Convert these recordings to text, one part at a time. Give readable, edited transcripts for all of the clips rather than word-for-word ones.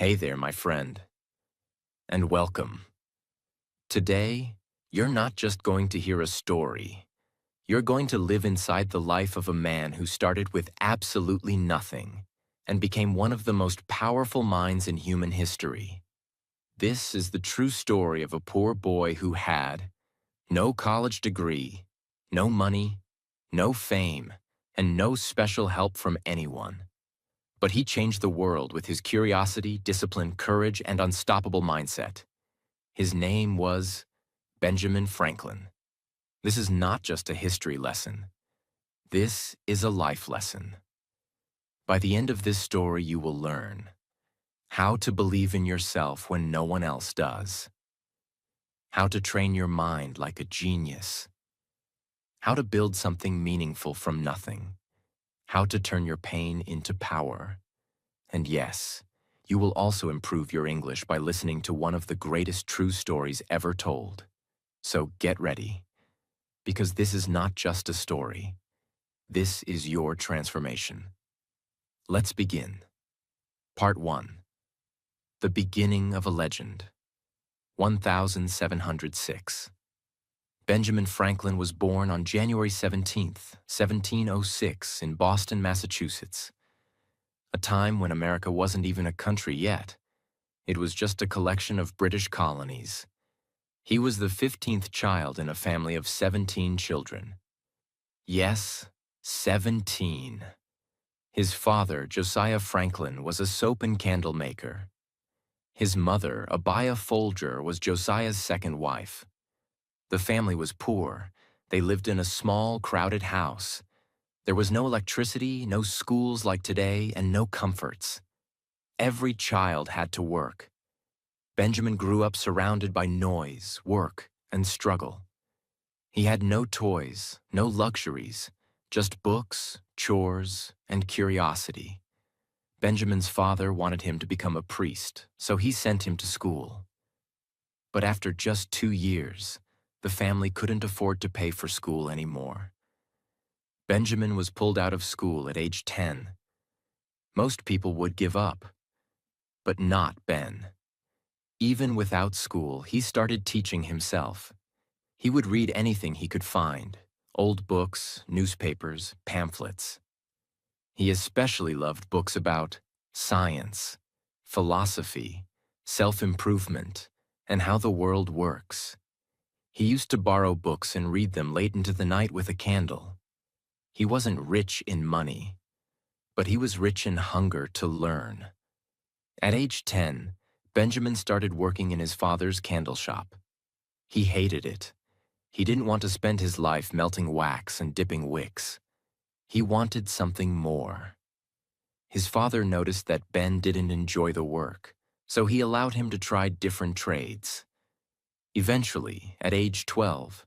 Hey there, my friend, and welcome. Today, you're not just going to hear a story. You're going to live inside the life of a man who started with absolutely nothing and became one of the most powerful minds in human history. This is the true story of a poor boy who had no college degree, no money, no fame, and no special help from anyone. But he changed the world with his curiosity, discipline, courage, and unstoppable mindset. His name was Benjamin Franklin. This is not just a history lesson. This is a life lesson. By the end of this story, you will learn how to believe in yourself when no one else does, how to train your mind like a genius, how to build something meaningful from nothing, how to turn your pain into power. And yes, you will also improve your English by listening to one of the greatest true stories ever told. So get ready, because this is not just a story. This is your transformation. Let's begin. Part 1. The Beginning of a Legend. 1706. Benjamin Franklin was born on January 17th, 1706 in Boston, Massachusetts. A time when America wasn't even a country yet. It was just a collection of British colonies. He was the 15th child in a family of 17 children. Yes, 17. His father, Josiah Franklin, was a soap and candle maker. His mother, Abiah Folger, was Josiah's second wife. The family was poor. They lived in a small, crowded house. There was no electricity, no schools like today, and no comforts. Every child had to work. Benjamin grew up surrounded by noise, work, and struggle. He had no toys, no luxuries, just books, chores, and curiosity. Benjamin's father wanted him to become a priest, so he sent him to school. But after just 2 years, the family couldn't afford to pay for school anymore. Benjamin was pulled out of school at age 10. Most people would give up, but not Ben. Even without school, he started teaching himself. He would read anything he could find, old books, newspapers, pamphlets. He especially loved books about science, philosophy, self-improvement, and how the world works. He used to borrow books and read them late into the night with a candle. He wasn't rich in money, but he was rich in hunger to learn. At age 10, Benjamin started working in his father's candle shop. He hated it. He didn't want to spend his life melting wax and dipping wicks. He wanted something more. His father noticed that Ben didn't enjoy the work, so he allowed him to try different trades. Eventually, at age 12,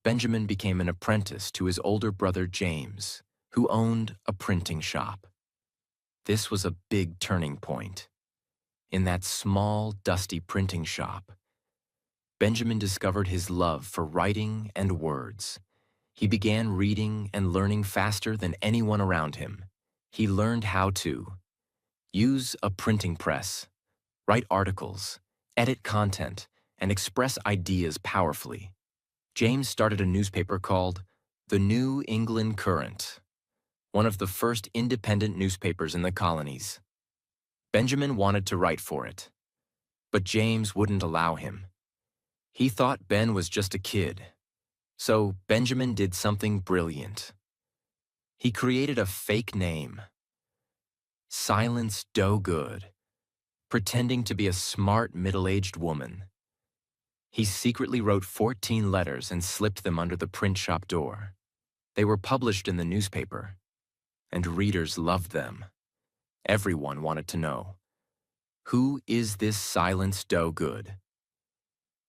Benjamin became an apprentice to his older brother James, who owned a printing shop. This was a big turning point. In that small, dusty printing shop, Benjamin discovered his love for writing and words. He began reading and learning faster than anyone around him. He learned how to use a printing press, write articles, edit content, and express ideas powerfully. James started a newspaper called The New England Courant, one of the first independent newspapers in the colonies. Benjamin wanted to write for it, but James wouldn't allow him. He thought Ben was just a kid, so Benjamin did something brilliant. He created a fake name, Silence Doe Good, pretending to be a smart middle-aged woman. He secretly wrote 14 letters and slipped them under the print shop door. They were published in the newspaper, and readers loved them. Everyone wanted to know, who is this Silence Doe Good?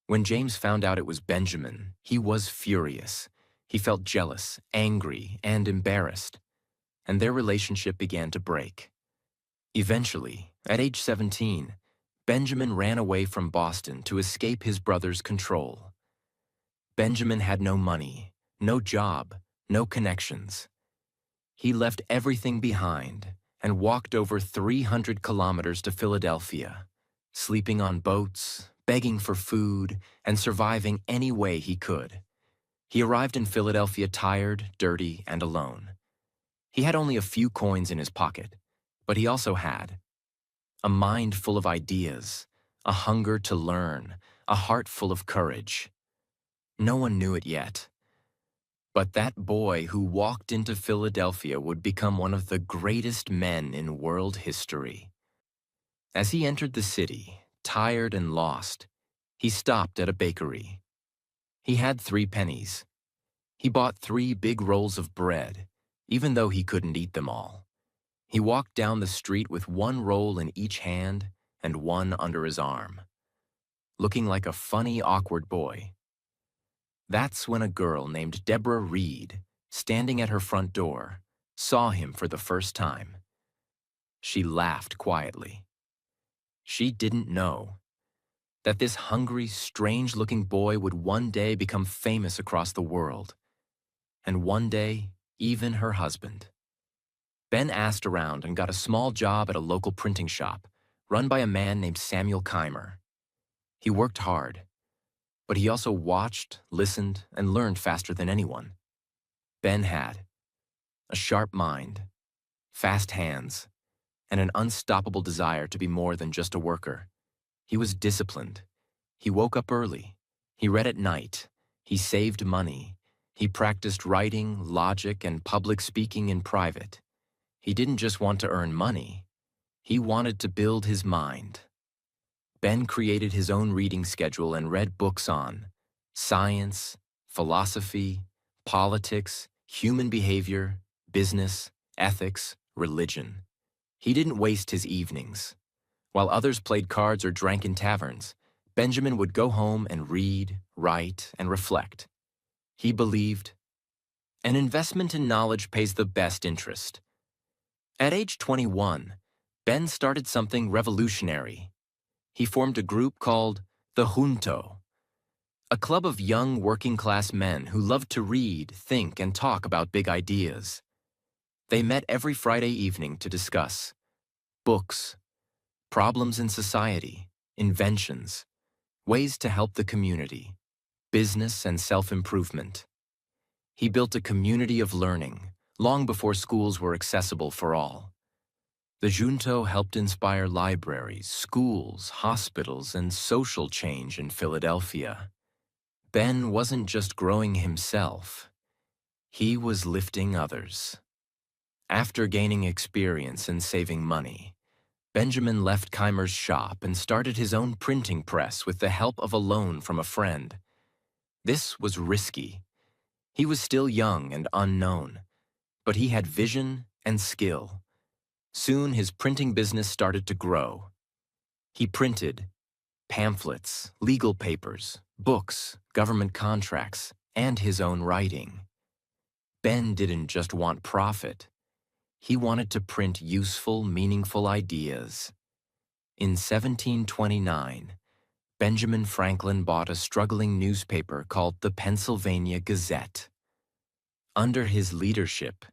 When James found out it was Benjamin, he was furious. He felt jealous, angry, and embarrassed, and their relationship began to break. Eventually, at age 17, Benjamin ran away from Boston to escape his brother's control. Benjamin had no money, no job, no connections. He left everything behind and walked over 300 kilometers to Philadelphia, sleeping on boats, begging for food, and surviving any way he could. He arrived in Philadelphia tired, dirty, and alone. He had only a few coins in his pocket, but he also had a mind full of ideas, a hunger to learn, a heart full of courage. No one knew it yet, but that boy who walked into Philadelphia would become one of the greatest men in world history. As he entered the city, tired and lost, he stopped at a bakery. He had 3 pennies. He bought 3 big rolls of bread, even though he couldn't eat them all. He walked down the street with 1 roll in each hand and 1 under his arm, looking like a funny, awkward boy. That's when a girl named Deborah Reed, standing at her front door, saw him for the first time. She laughed quietly. She didn't know that this hungry, strange-looking boy would one day become famous across the world, and one day, even her husband. Ben asked around and got a small job at a local printing shop, run by a man named Samuel Keimer. He worked hard, but he also watched, listened, and learned faster than anyone. Ben had a sharp mind, fast hands, and an unstoppable desire to be more than just a worker. He was disciplined. He woke up early. He read at night. He saved money. He practiced writing, logic, and public speaking in private. He didn't just want to earn money. He wanted to build his mind. Ben created his own reading schedule and read books on science, philosophy, politics, human behavior, business, ethics, religion. He didn't waste his evenings. While others played cards or drank in taverns, Benjamin would go home and read, write, and reflect. He believed, an investment in knowledge pays the best interest. At age 21, Ben started something revolutionary. He formed a group called the Junto, a club of young working-class men who loved to read, think, and talk about big ideas. They met every Friday evening to discuss books, problems in society, inventions, ways to help the community, business and self-improvement. He built a community of learning long before schools were accessible for all. The Junto helped inspire libraries, schools, hospitals, and social change in Philadelphia. Ben wasn't just growing himself. He was lifting others. After gaining experience and saving money, Benjamin left Keimer's shop and started his own printing press with the help of a loan from a friend. This was risky. He was still young and unknown, but he had vision and skill. Soon his printing business started to grow. He printed pamphlets, legal papers, books, government contracts, and his own writing. Ben didn't just want profit. He wanted to print useful, meaningful ideas. In 1729, Benjamin Franklin bought a struggling newspaper called the Pennsylvania Gazette. Under his leadership,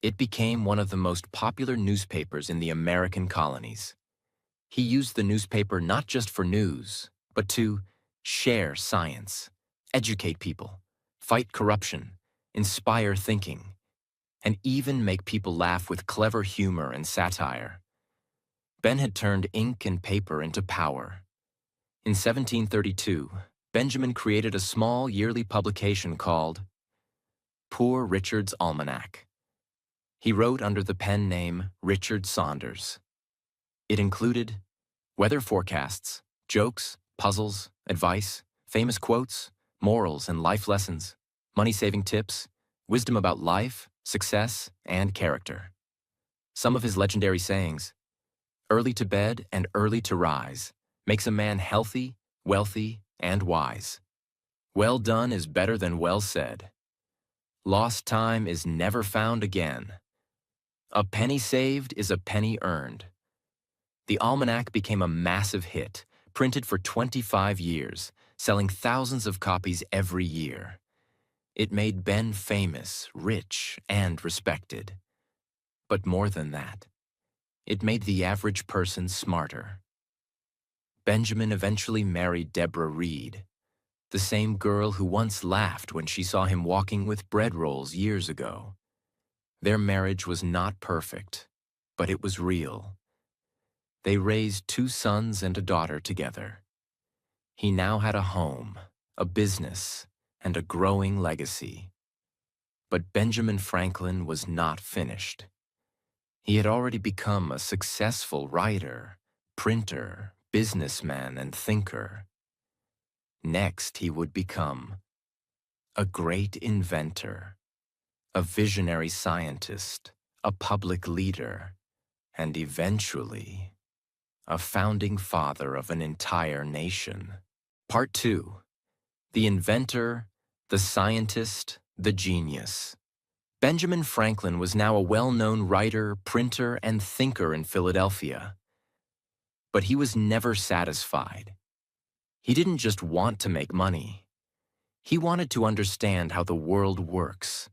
it became one of the most popular newspapers in the American colonies. He used the newspaper not just for news, but to share science, educate people, fight corruption, inspire thinking, and even make people laugh with clever humor and satire. Ben had turned ink and paper into power. In 1732, Benjamin created a small yearly publication called Poor Richard's Almanac. He wrote under the pen name Richard Saunders. It included weather forecasts, jokes, puzzles, advice, famous quotes, morals and life lessons, money-saving tips, wisdom about life, success, and character. Some of his legendary sayings: early to bed and early to rise makes a man healthy, wealthy, and wise. Well done is better than well said. Lost time is never found again. A penny saved is a penny earned. The almanac became a massive hit, printed for 25 years, selling thousands of copies every year. It made Ben famous, rich, and respected. But more than that, It made the average person smarter. Benjamin eventually married Deborah Reed, the same girl who once laughed when she saw him walking with bread rolls years ago. Their marriage was not perfect, but it was real. They raised 2 sons and a daughter together. He now had a home, a business, and a growing legacy. But Benjamin Franklin was not finished. He had already become a successful writer, printer, businessman, and thinker. Next, he would become a great inventor, a visionary scientist, a public leader, and eventually, a founding father of an entire nation. Part 2. The inventor, the scientist, the genius. Benjamin Franklin was now a well-known writer, printer, and thinker in Philadelphia. But he was never satisfied. He didn't just want to make money. He wanted to understand how the world works.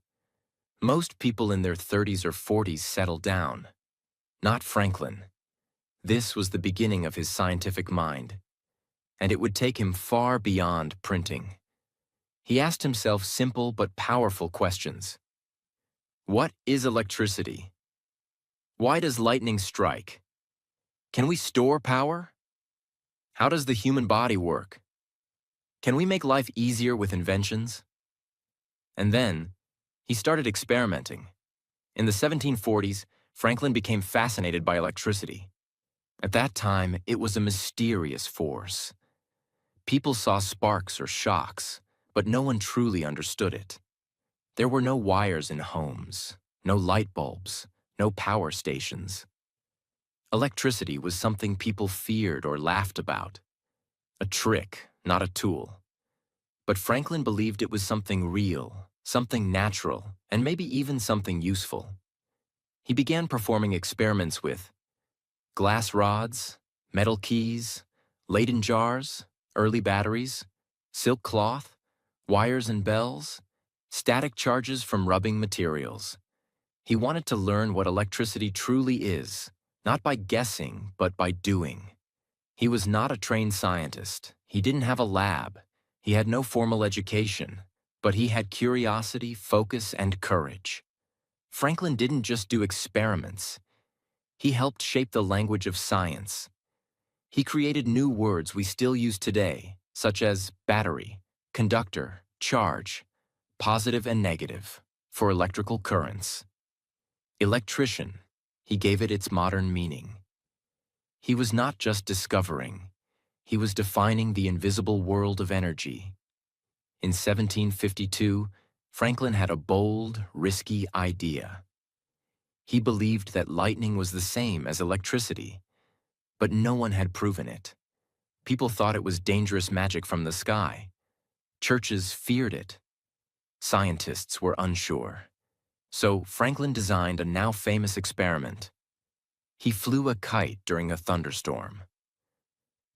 Most people in their 30s or 40s settle down. Not Franklin. This was the beginning of his scientific mind, and it would take him far beyond printing. He asked himself simple but powerful questions. What is electricity? Why does lightning strike? Can we store power? How does the human body work? Can we make life easier with inventions? And then, he started experimenting. In the 1740s, Franklin became fascinated by electricity. At that time, it was a mysterious force. People saw sparks or shocks, but no one truly understood it. There were no wires in homes, no light bulbs, no power stations. Electricity was something people feared or laughed about. A trick, not a tool. But Franklin believed it was something real, something natural, and maybe even something useful. He began performing experiments with glass rods, metal keys, Leyden jars, early batteries, silk cloth, wires and bells, static charges from rubbing materials. He wanted to learn what electricity truly is, not by guessing, but by doing. He was not a trained scientist. He didn't have a lab. He had no formal education, but he had curiosity, focus, and courage. Franklin didn't just do experiments. He helped shape the language of science. He created new words we still use today, such as battery, conductor, charge, positive and negative, for electrical currents. Electrician, he gave it its modern meaning. He was not just discovering, he was defining the invisible world of energy. In 1752, Franklin had a bold, risky idea. He believed that lightning was the same as electricity, but no one had proven it. People thought it was dangerous magic from the sky. Churches feared it. Scientists were unsure. So Franklin designed a now famous experiment. He flew a kite during a thunderstorm.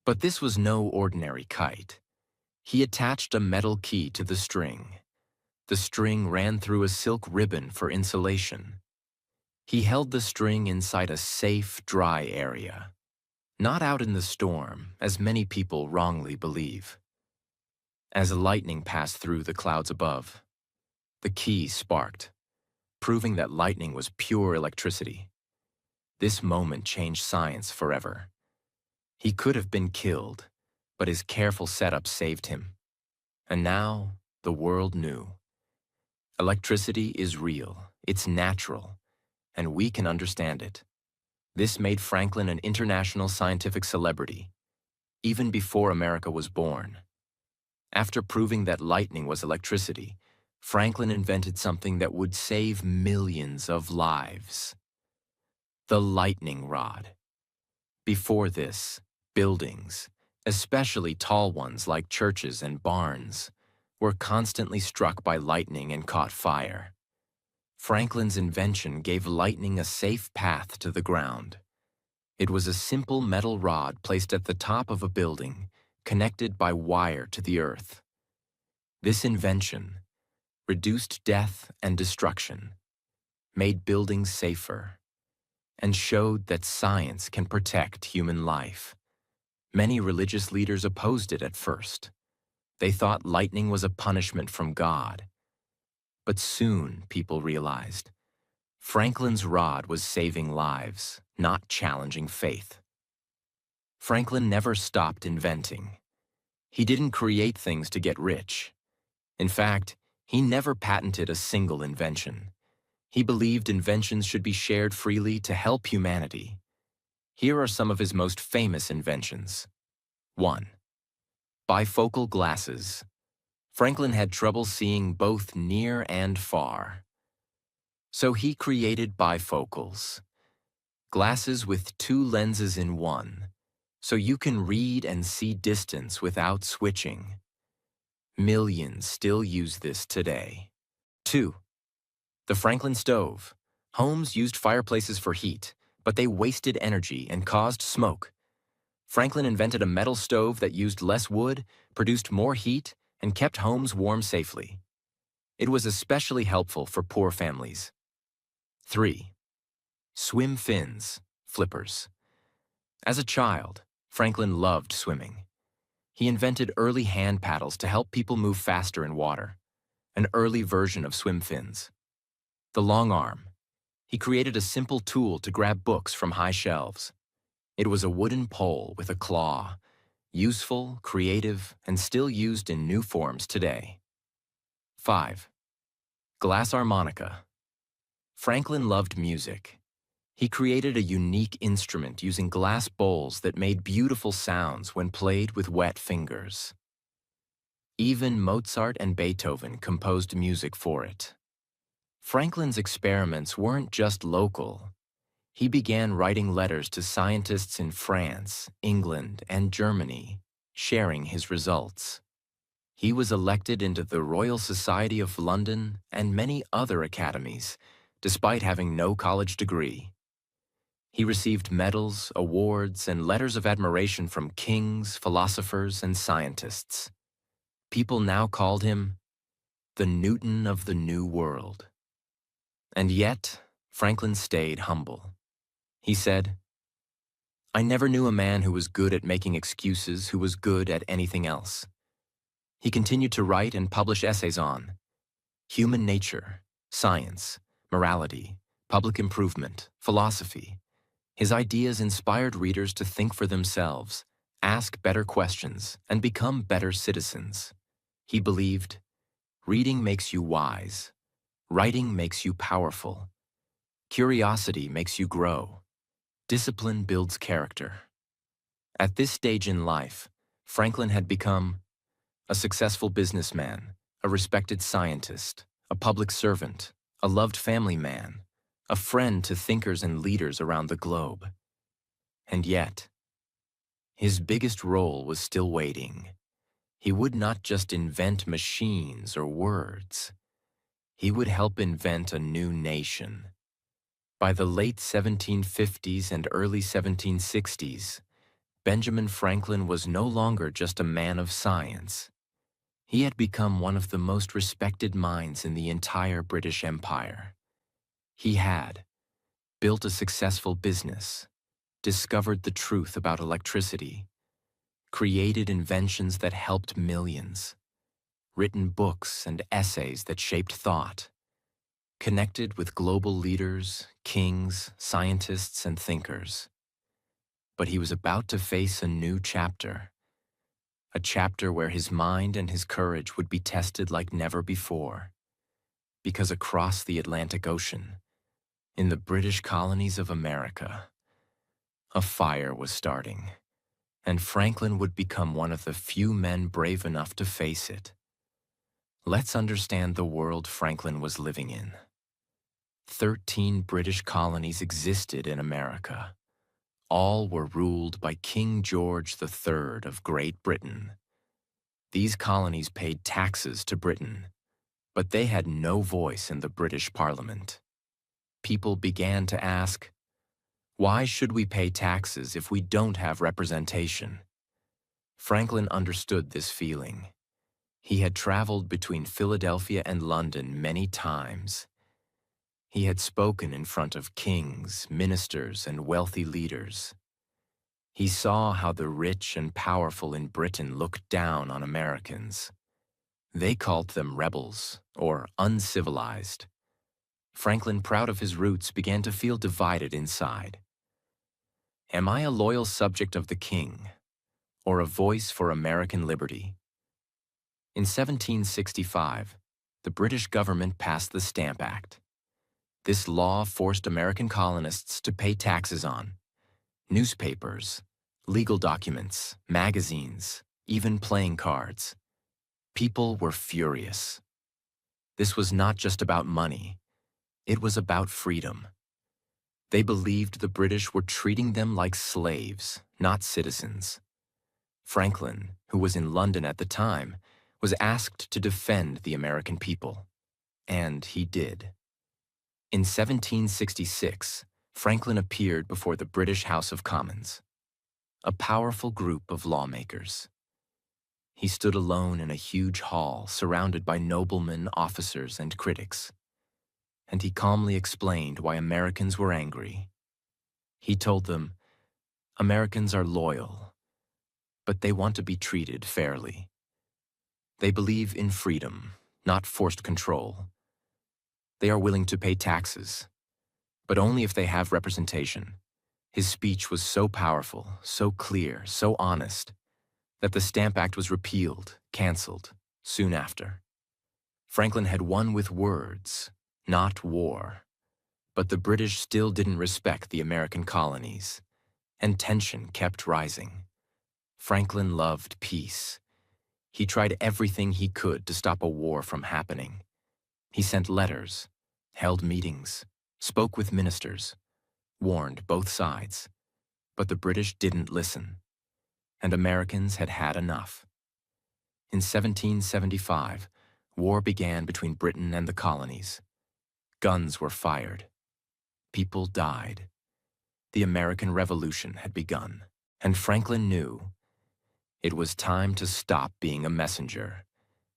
But this was no ordinary kite. He attached a metal key to the string. The string ran through a silk ribbon for insulation. He held the string inside a safe, dry area, not out in the storm, as many people wrongly believe. As lightning passed through the clouds above, the key sparked, proving that lightning was pure electricity. This moment changed science forever. He could have been killed, but his careful setup saved him. And now, the world knew. Electricity is real, it's natural, and we can understand it. This made Franklin an international scientific celebrity, even before America was born. After proving that lightning was electricity, Franklin invented something that would save millions of lives. The lightning rod. Before this, buildings, especially tall ones like churches and barns, were constantly struck by lightning and caught fire. Franklin's invention gave lightning a safe path to the ground. It was a simple metal rod placed at the top of a building, connected by wire to the earth. This invention reduced death and destruction, made buildings safer, and showed that science can protect human life. Many religious leaders opposed it at first. They thought lightning was a punishment from God. But soon people realized Franklin's rod was saving lives, not challenging faith. Franklin never stopped inventing. He didn't create things to get rich. In fact, he never patented a single invention. He believed inventions should be shared freely to help humanity. Here are some of his most famous inventions. 1. Bifocal glasses. Franklin had trouble seeing both near and far. So he created bifocals, glasses with two lenses in one, so you can read and see distance without switching. Millions still use this today. 2. The Franklin stove. Homes used fireplaces for heat, but they wasted energy and caused smoke. Franklin invented a metal stove that used less wood, produced more heat, and kept homes warm safely. It was especially helpful for poor families. 3. Swim fins, flippers. As a child, Franklin loved swimming. He invented early hand paddles to help people move faster in water, an early version of swim fins. The long arm. He created a simple tool to grab books from high shelves. It was a wooden pole with a claw, useful, creative, and still used in new forms today. 5. Glass harmonica. Franklin loved music. He created a unique instrument using glass bowls that made beautiful sounds when played with wet fingers. Even Mozart and Beethoven composed music for it. Franklin's experiments weren't just local. He began writing letters to scientists in France, England, and Germany, sharing his results. He was elected into the Royal Society of London and many other academies, despite having no college degree. He received medals, awards, and letters of admiration from kings, philosophers, and scientists. People now called him the Newton of the New World. And yet, Franklin stayed humble. He said, "I never knew a man who was good at making excuses who was good at anything else." He continued to write and publish essays on human nature, science, morality, public improvement, philosophy. His ideas inspired readers to think for themselves, ask better questions, and become better citizens. He believed, reading makes you wise, writing makes you powerful, curiosity makes you grow, discipline builds character. At this stage in life, Franklin had become a successful businessman, a respected scientist, a public servant, a loved family man, a friend to thinkers and leaders around the globe. And yet, his biggest role was still waiting. He would not just invent machines or words. He would help invent a new nation. By the late 1750s and early 1760s, Benjamin Franklin was no longer just a man of science. He had become one of the most respected minds in the entire British Empire. He had built a successful business, discovered the truth about electricity, created inventions that helped millions, written books and essays that shaped thought, connected with global leaders, kings, scientists, and thinkers. But he was about to face a new chapter, a chapter where his mind and his courage would be tested like never before. Because across the Atlantic Ocean, in the British colonies of America, a fire was starting, and Franklin would become one of the few men brave enough to face it. Let's understand the world Franklin was living in. 13 British colonies existed in America. All were ruled by King George III of Great Britain. These colonies paid taxes to Britain, but they had no voice in the British Parliament. People began to ask, why should we pay taxes if we don't have representation? Franklin understood this feeling. He had traveled between Philadelphia and London many times. He had spoken in front of kings, ministers, and wealthy leaders. He saw how the rich and powerful in Britain looked down on Americans. They called them rebels or uncivilized. Franklin, proud of his roots, began to feel divided inside. Am I a loyal subject of the king, or a voice for American liberty? In 1765, the British government passed the Stamp Act. This law forced American colonists to pay taxes on newspapers, legal documents, magazines, even playing cards. People were furious. This was not just about money. It was about freedom. They believed the British were treating them like slaves, not citizens. Franklin, who was in London at the time, was asked to defend the American people. And he did. In 1766, Franklin appeared before the British House of Commons, a powerful group of lawmakers. He stood alone in a huge hall surrounded by noblemen, officers, and critics. And he calmly explained why Americans were angry. He told them, Americans are loyal, but they want to be treated fairly. They believe in freedom, not forced control. They are willing to pay taxes, but only if they have representation. His speech was so powerful, so clear, so honest, that the Stamp Act was repealed, canceled, soon after. Franklin had won with words, not war. But the British still didn't respect the American colonies, and tension kept rising. Franklin loved peace. He tried everything he could to stop a war from happening. He sent letters, held meetings, spoke with ministers, warned both sides. But the British didn't listen, and Americans had had enough. In 1775, war began between Britain and the colonies. Guns were fired. People died. The American Revolution had begun, and Franklin knew it was time to stop being a messenger.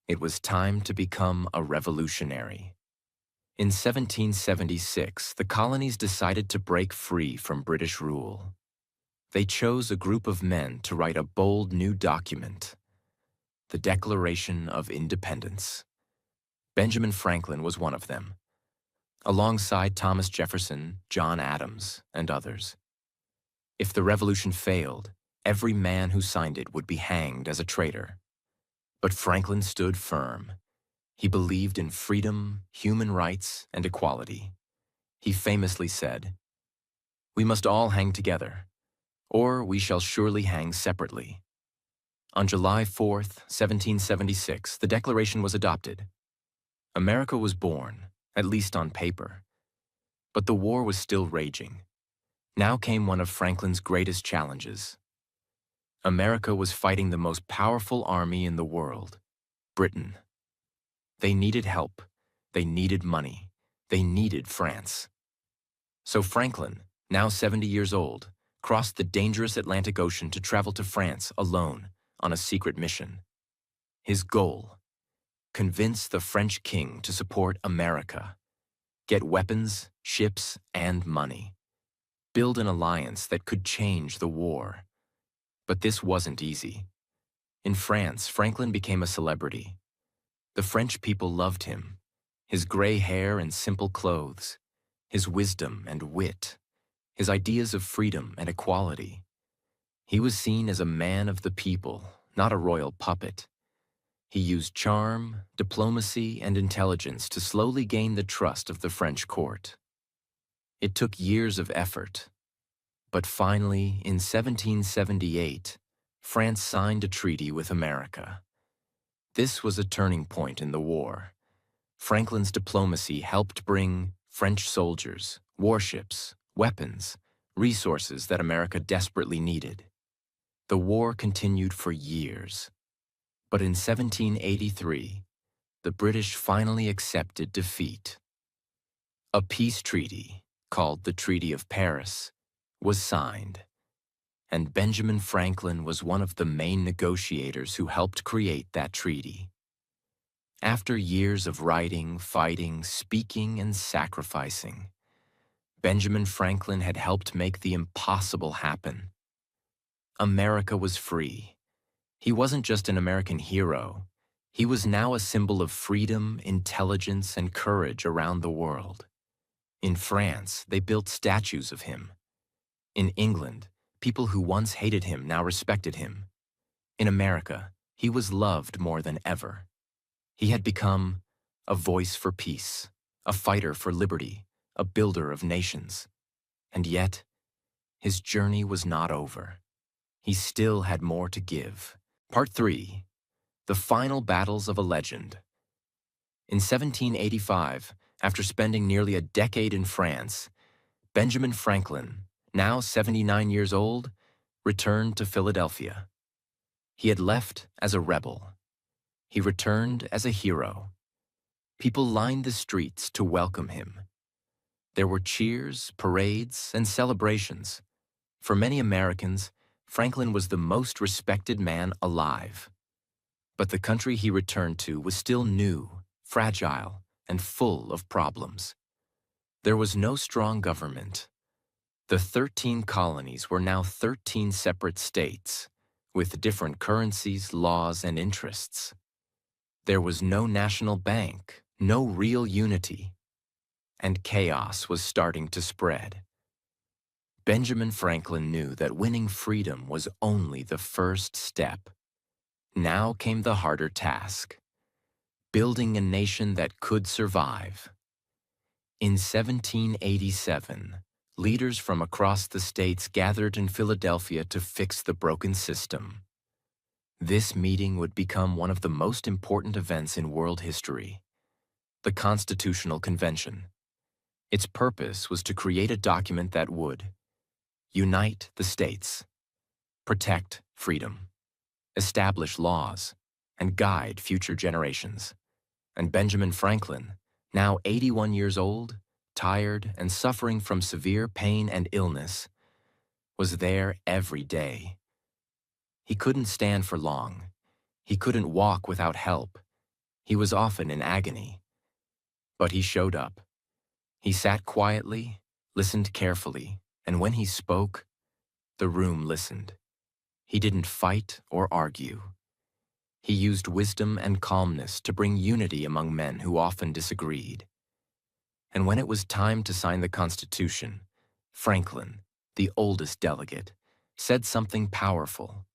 It was time to become a revolutionary. In 1776, the colonies decided to break free from British rule. They chose a group of men to write a bold new document, the Declaration of Independence. Benjamin Franklin was one of them, alongside Thomas Jefferson, John Adams, and others. If the revolution failed, every man who signed it would be hanged as a traitor. But Franklin stood firm. He believed in freedom, human rights, and equality. He famously said, "We must all hang together, or we shall surely hang separately." On July 4th, 1776, the Declaration was adopted. America was born, at least on paper. But the war was still raging. Now came one of Franklin's greatest challenges. America was fighting the most powerful army in the world, Britain. They needed help. They needed money. They needed France. So Franklin, now 70 years old, crossed the dangerous Atlantic Ocean to travel to France alone on a secret mission. His goal: convince the French king to support America, get weapons, ships, and money, build an alliance that could change the war. But this wasn't easy. In France, Franklin became a celebrity. The French people loved him, his gray hair and simple clothes, his wisdom and wit, his ideas of freedom and equality. He was seen as a man of the people, not a royal puppet. He used charm, diplomacy, and intelligence to slowly gain the trust of the French court. It took years of effort, but finally, in 1778, France signed a treaty with America. This was a turning point in the war. Franklin's diplomacy helped bring French soldiers, warships, weapons, resources that America desperately needed. The war continued for years. But in 1783, the British finally accepted defeat. A peace treaty, called the Treaty of Paris, was signed, and Benjamin Franklin was one of the main negotiators who helped create that treaty. After years of writing, fighting, speaking, and sacrificing, Benjamin Franklin had helped make the impossible happen. America was free. He wasn't just an American hero. He was now a symbol of freedom, intelligence, and courage around the world. In France, they built statues of him. In England, people who once hated him now respected him. In America, he was loved more than ever. He had become a voice for peace, a fighter for liberty, a builder of nations. And yet, his journey was not over. He still had more to give. Part 3. The Final Battles of a Legend. In 1785, after spending nearly a decade in France, Benjamin Franklin, now 79 years old, returned to Philadelphia. He had left as a rebel. He returned as a hero. People lined the streets to welcome him. There were cheers, parades, and celebrations. For many Americans, Franklin was the most respected man alive. But the country he returned to was still new, fragile, and full of problems. There was no strong government. The 13 colonies were now 13 separate states, with different currencies, laws, and interests. There was no national bank, no real unity, and chaos was starting to spread. Benjamin Franklin knew that winning freedom was only the first step. Now came the harder task: building a nation that could survive. In 1787, leaders from across the states gathered in Philadelphia to fix the broken system. This meeting would become one of the most important events in world history: the Constitutional Convention. Its purpose was to create a document that would unite the states, protect freedom, establish laws, and guide future generations. And Benjamin Franklin, now 81 years old, tired, and suffering from severe pain and illness, was there every day. He couldn't stand for long. He couldn't walk without help. He was often in agony. But he showed up. He sat quietly, listened carefully, and when he spoke, the room listened. He didn't fight or argue. He used wisdom and calmness to bring unity among men who often disagreed. And when it was time to sign the Constitution, Franklin, the oldest delegate, said something powerful.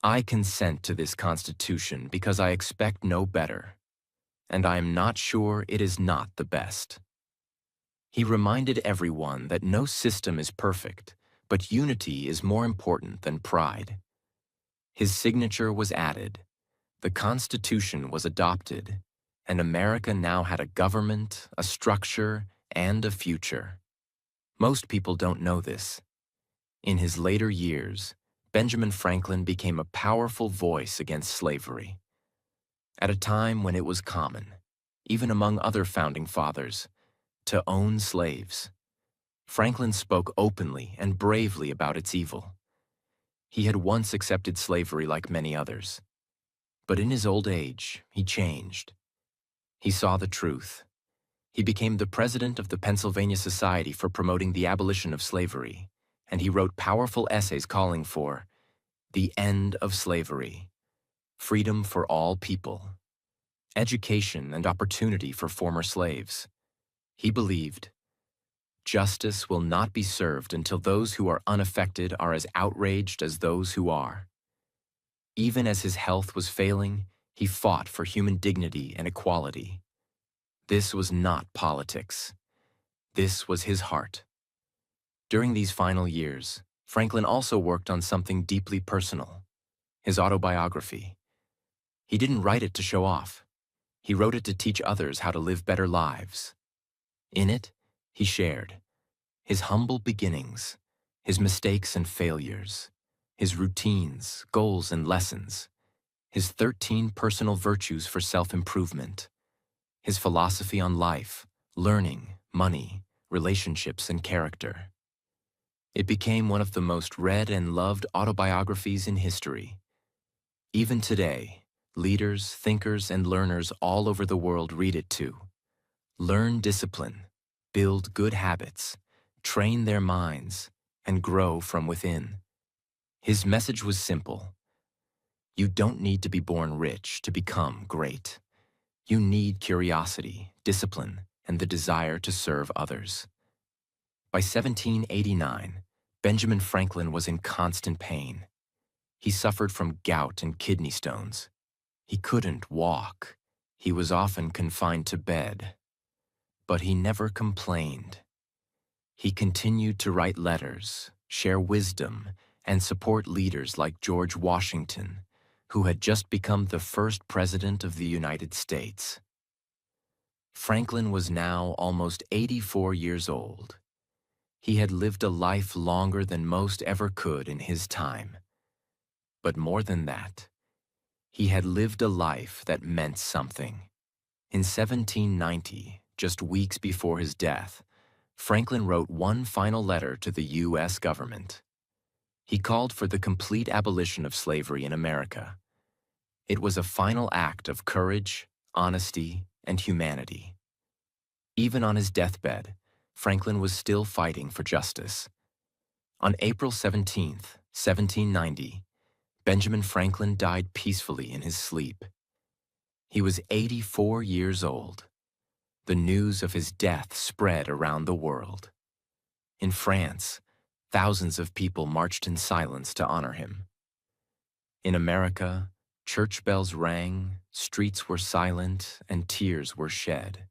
"I consent to this Constitution because I expect no better, and I am not sure it is not the best." He reminded everyone that no system is perfect, but unity is more important than pride. His signature was added, the Constitution was adopted, and America now had a government, a structure, and a future. Most people don't know this. In his later years, Benjamin Franklin became a powerful voice against slavery. At a time when it was common, even among other founding fathers, to own slaves, Franklin spoke openly and bravely about its evil. He had once accepted slavery like many others. But in his old age, he changed. He saw the truth. He became the president of the Pennsylvania Society for promoting the abolition of slavery, and he wrote powerful essays calling for the end of slavery, freedom for all people, education and opportunity for former slaves. He believed, justice will not be served until those who are unaffected are as outraged as those who are. Even as his health was failing, he fought for human dignity and equality. This was not politics. This was his heart. During these final years, Franklin also worked on something deeply personal, his autobiography. He didn't write it to show off. He wrote it to teach others how to live better lives. In it, he shared his humble beginnings, his mistakes and failures, his routines, goals, and lessons, his 13 personal virtues for self-improvement, his philosophy on life, learning, money, relationships, and character. It became one of the most read and loved autobiographies in history. Even today, Leaders, thinkers, and learners all over the world read it too. Learn discipline, build good habits, train their minds, and grow from within. His message was simple. You don't need to be born rich to become great. You need curiosity, discipline, and the desire to serve others. By 1789, Benjamin Franklin was in constant pain. He suffered from gout and kidney stones. He couldn't walk. He was often confined to bed. But he never complained. He continued to write letters, share wisdom, and support leaders like George Washington, who had just become the first president of the United States. Franklin was now almost 84 years old. He had lived a life longer than most ever could in his time. But more than that, he had lived a life that meant something. In 1790, just weeks before his death, Franklin wrote one final letter to the U.S. government. He called for the complete abolition of slavery in America. It was a final act of courage, honesty, and humanity. Even on his deathbed, Franklin was still fighting for justice. On April 17, 1790, Benjamin Franklin died peacefully in his sleep. He was 84 years old. The news of his death spread around the world. In France, thousands of people marched in silence to honor him. In America, church bells rang, streets were silent, and tears were shed.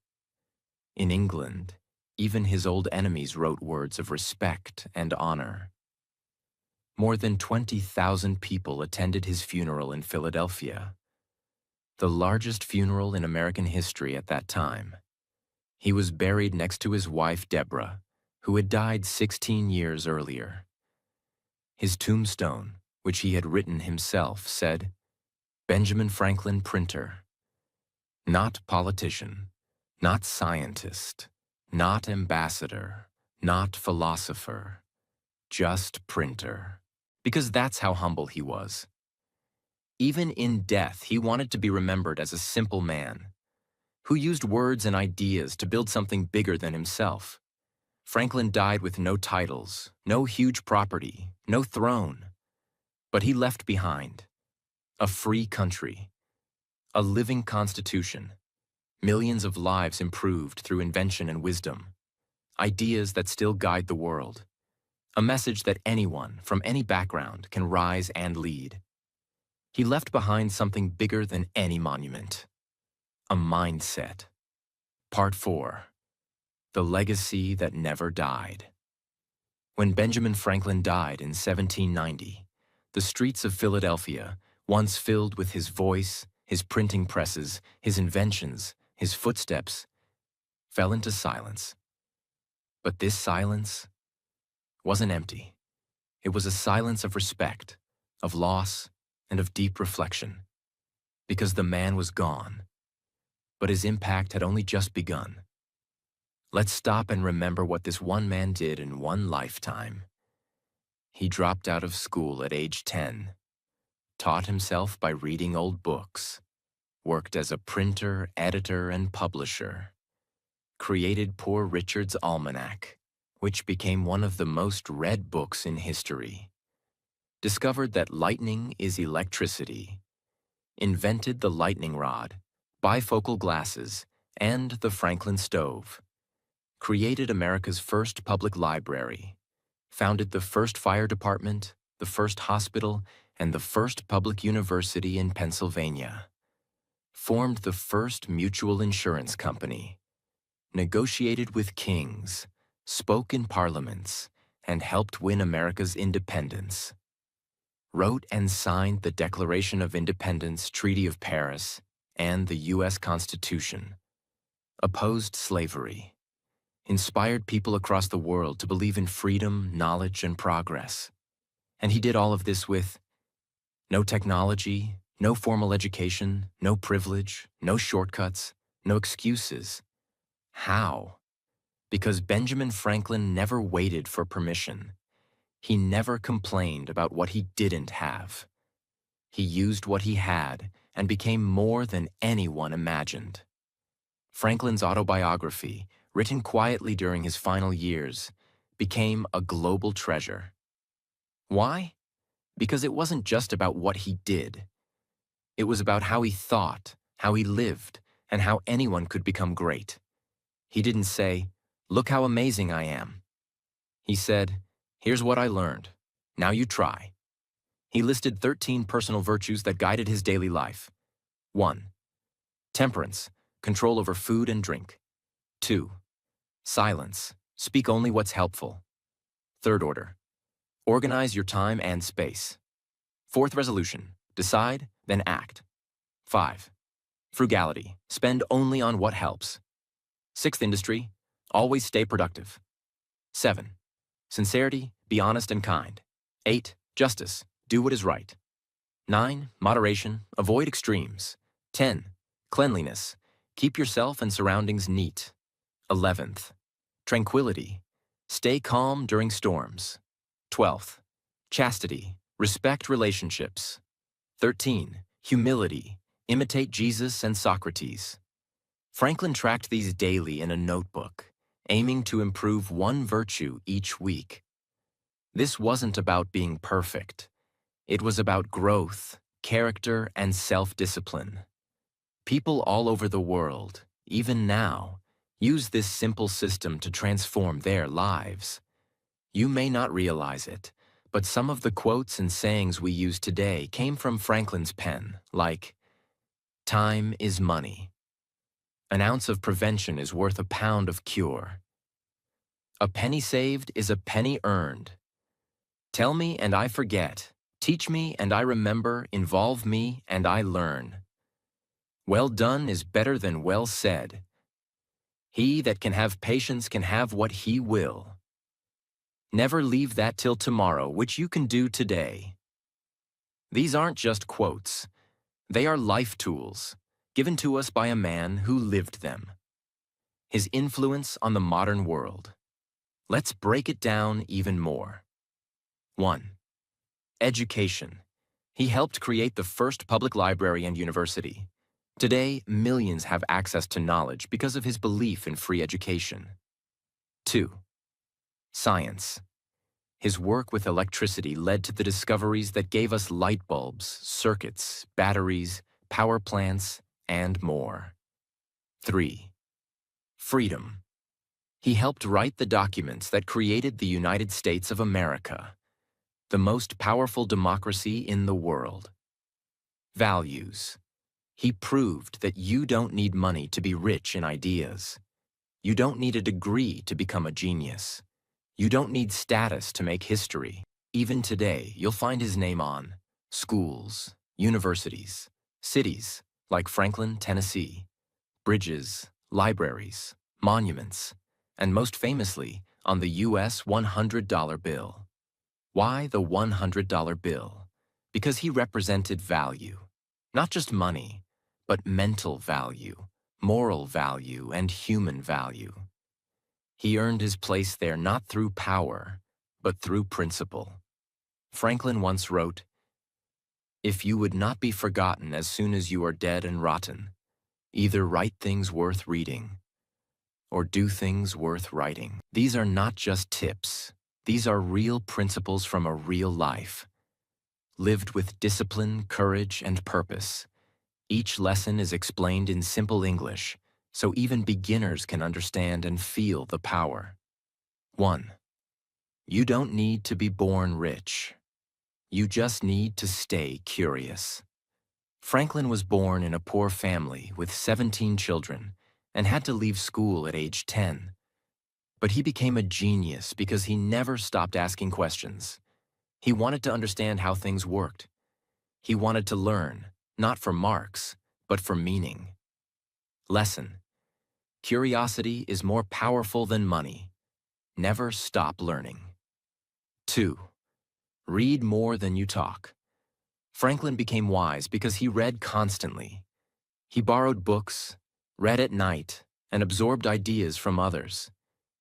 In England, even his old enemies wrote words of respect and honor. More than 20,000 people attended his funeral in Philadelphia, the largest funeral in American history at that time. He was buried next to his wife, Deborah, who had died 16 years earlier. His tombstone, which he had written himself, said, "Benjamin Franklin, printer. Not politician, not scientist, not ambassador, not philosopher, just printer." Because that's how humble he was. Even in death, he wanted to be remembered as a simple man who used words and ideas to build something bigger than himself. Franklin died with no titles, no huge property, no throne. But he left behind a free country, a living constitution, millions of lives improved through invention and wisdom, ideas that still guide the world, a message that anyone from any background can rise and lead. He left behind something bigger than any monument, a mindset. Part 4. The Legacy That Never Died. When Benjamin Franklin died in 1790, the streets of Philadelphia, once filled with his voice, his printing presses, his inventions, his footsteps, fell into silence. But this silence wasn't empty. It was a silence of respect, of loss, and of deep reflection. Because the man was gone, but his impact had only just begun. Let's stop and remember what this one man did in one lifetime. He dropped out of school at age 10, taught himself by reading old books, worked as a printer, editor, and publisher, created Poor Richard's Almanac, which became one of the most read books in history, discovered that lightning is electricity, invented the lightning rod, bifocal glasses, and the Franklin stove, created America's first public library, founded the first fire department, the first hospital, and the first public university in Pennsylvania, formed the first mutual insurance company, negotiated with kings, spoke in parliaments, and helped win America's independence, wrote and signed the Declaration of Independence, Treaty of Paris, and the U.S. Constitution, opposed slavery, inspired people across the world to believe in freedom, knowledge, and progress. And he did all of this with no technology, no formal education, no privilege, no shortcuts, no excuses. How? Because Benjamin Franklin never waited for permission. He never complained about what he didn't have. He used what he had and became more than anyone imagined. Franklin's autobiography, written quietly during his final years, became a global treasure. Why? Because it wasn't just about what he did. It was about how he thought, how he lived, and how anyone could become great. He didn't say, "Look how amazing I am." He said, "Here's what I learned. Now you try." He listed 13 personal virtues that guided his daily life. 1. Temperance, control over food and drink. 2. Silence, speak only what's helpful. Third order, organize your time and space. Fourth resolution, decide, then act. 5. Frugality, spend only on what helps. Sixth industry, always stay productive. 7. Sincerity, be honest and kind. 8. Justice, do what is right. 9. Moderation, avoid extremes. 10. Cleanliness, keep yourself and surroundings neat. 11th. Tranquility, stay calm during storms. 12th. Chastity, respect relationships. 13. Humility, imitate Jesus and Socrates. Franklin tracked these daily in a notebook, aiming to improve one virtue each week. This wasn't about being perfect. It was about growth, character, and self-discipline. People all over the world, even now, use this simple system to transform their lives. You may not realize it, but some of the quotes and sayings we use today came from Franklin's pen, like, "Time is money. An ounce of prevention is worth a pound of cure. A penny saved is a penny earned. Tell me and I forget. Teach me and I remember. Involve me and I learn. Well done is better than well said. He that can have patience can have what he will. Never leave that till tomorrow, which you can do today." These aren't just quotes. They are life tools, given to us by a man who lived them. His influence on the modern world. Let's break it down even more. 1. Education. He helped create the first public library and university. Today, millions have access to knowledge because of his belief in free education. 2. Science. His work with electricity led to the discoveries that gave us light bulbs, circuits, batteries, power plants, and more. 3. Freedom. He helped write the documents that created the United States of America, the most powerful democracy in the world. Values. He proved that you don't need money to be rich in ideas. You don't need a degree to become a genius. You don't need status to make history. Even today, you'll find his name on schools, universities, cities like Franklin, Tennessee, bridges, libraries, monuments, and most famously, on the U.S. $100 bill. Why the $100 bill? Because he represented value. Not just money, but mental value, moral value, and human value. He earned his place there not through power, but through principle. Franklin once wrote, "If you would not be forgotten as soon as you are dead and rotten, either write things worth reading or do things worth writing." These are not just tips. These are real principles from a real life, lived with discipline, courage, and purpose. Each lesson is explained in simple English, so even beginners can understand and feel the power. 1. You don't need to be born rich. You just need to stay curious. Franklin was born in a poor family with 17 children and had to leave school at age 10. But he became a genius because he never stopped asking questions. He wanted to understand how things worked. He wanted to learn, not for marks, but for meaning. Lesson. Curiosity is more powerful than money. Never stop learning. 2. Read more than you talk. Franklin became wise because he read constantly. He borrowed books, read at night, and absorbed ideas from others.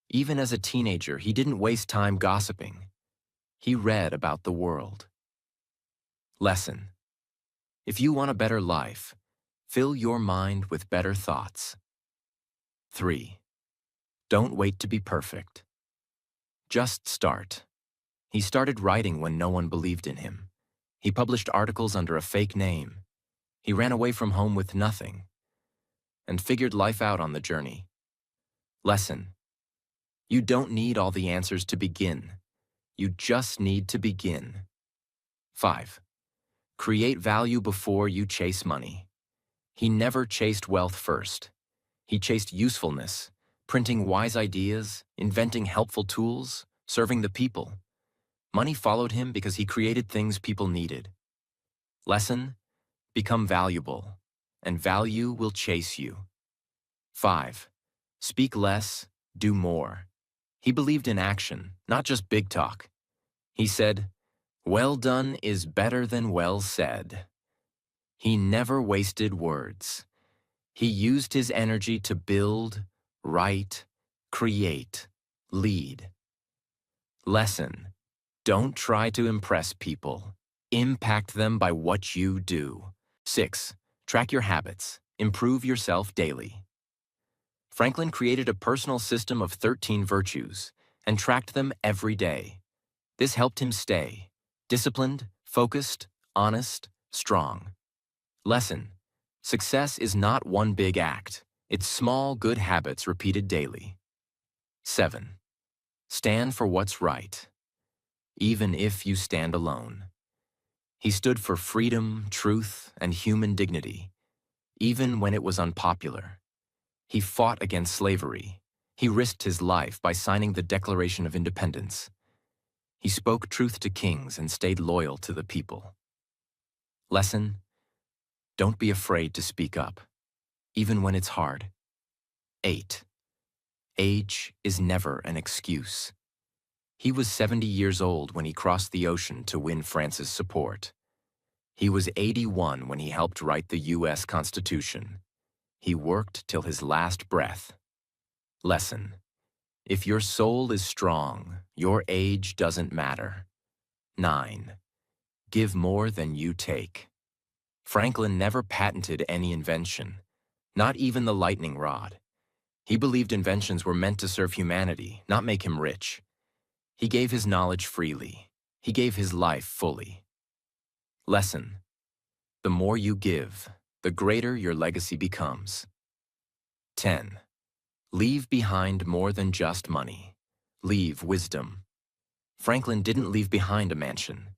Even as a teenager, he didn't waste time gossiping. He read about the world. Lesson. If you want a better life, fill your mind with better thoughts. 3. Don't wait to be perfect. Just start. He started writing when no one believed in him. He published articles under a fake name. He ran away from home with nothing and figured life out on the journey. Lesson: you don't need all the answers to begin. You just need to begin. 5. Create value before you chase money. He never chased wealth first. He chased usefulness, printing wise ideas, inventing helpful tools, serving the people. Money followed him because he created things people needed. Lesson: become valuable, and value will chase you. 5. Speak less, do more. He believed in action, not just big talk. He said, "Well done is better than well said." He never wasted words. He used his energy to build, write, create, lead. Lesson: don't try to impress people. Impact them by what you do. 6. Track your habits. Improve yourself daily. Franklin created a personal system of 13 virtues and tracked them every day. This helped him stay disciplined, focused, honest, strong. Lesson: success is not one big act. It's small, good habits repeated daily. 7. Stand for what's right, even if you stand alone. He stood for freedom, truth, and human dignity, even when it was unpopular. He fought against slavery. He risked his life by signing the Declaration of Independence. He spoke truth to kings and stayed loyal to the people. Lesson: don't be afraid to speak up, even when it's hard. 8. Age is never an excuse. He was 70 years old when he crossed the ocean to win France's support. He was 81 when he helped write the U.S. Constitution. He worked till his last breath. Lesson: if your soul is strong, your age doesn't matter. 9. Give more than you take. Franklin never patented any invention, not even the lightning rod. He believed inventions were meant to serve humanity, not make him rich. He gave his knowledge freely. He gave his life fully. Lesson: the more you give, the greater your legacy becomes. 10. Leave behind more than just money. Leave wisdom. Franklin didn't leave behind a mansion.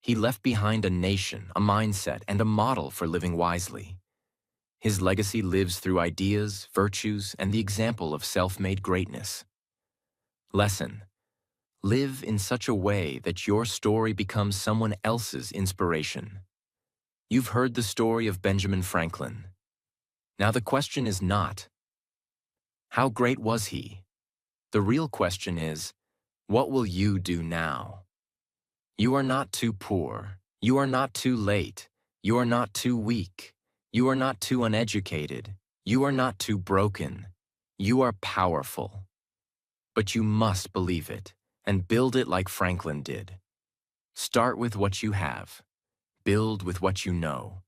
He left behind a nation, a mindset, and a model for living wisely. His legacy lives through ideas, virtues, and the example of self-made greatness. Lesson: live in such a way that your story becomes someone else's inspiration. You've heard the story of Benjamin Franklin. Now the question is not, how great was he? The real question is, what will you do now? You are not too poor. You are not too late. You are not too weak. You are not too uneducated. You are not too broken. You are powerful. But you must believe it and build it like Franklin did. Start with what you have. Build with what you know.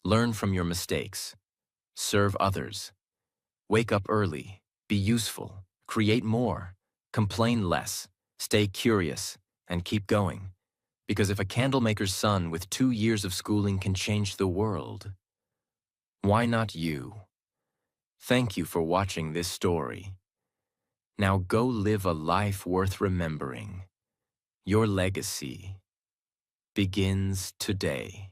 Learn from your mistakes. Serve others. Wake up early. Be useful. Create more. Complain less. Stay curious. And keep going. Because if a candlemaker's son with 2 years of schooling can change the world, why not you? Thank you for watching this story. Now go live a life worth remembering. Your legacy begins today.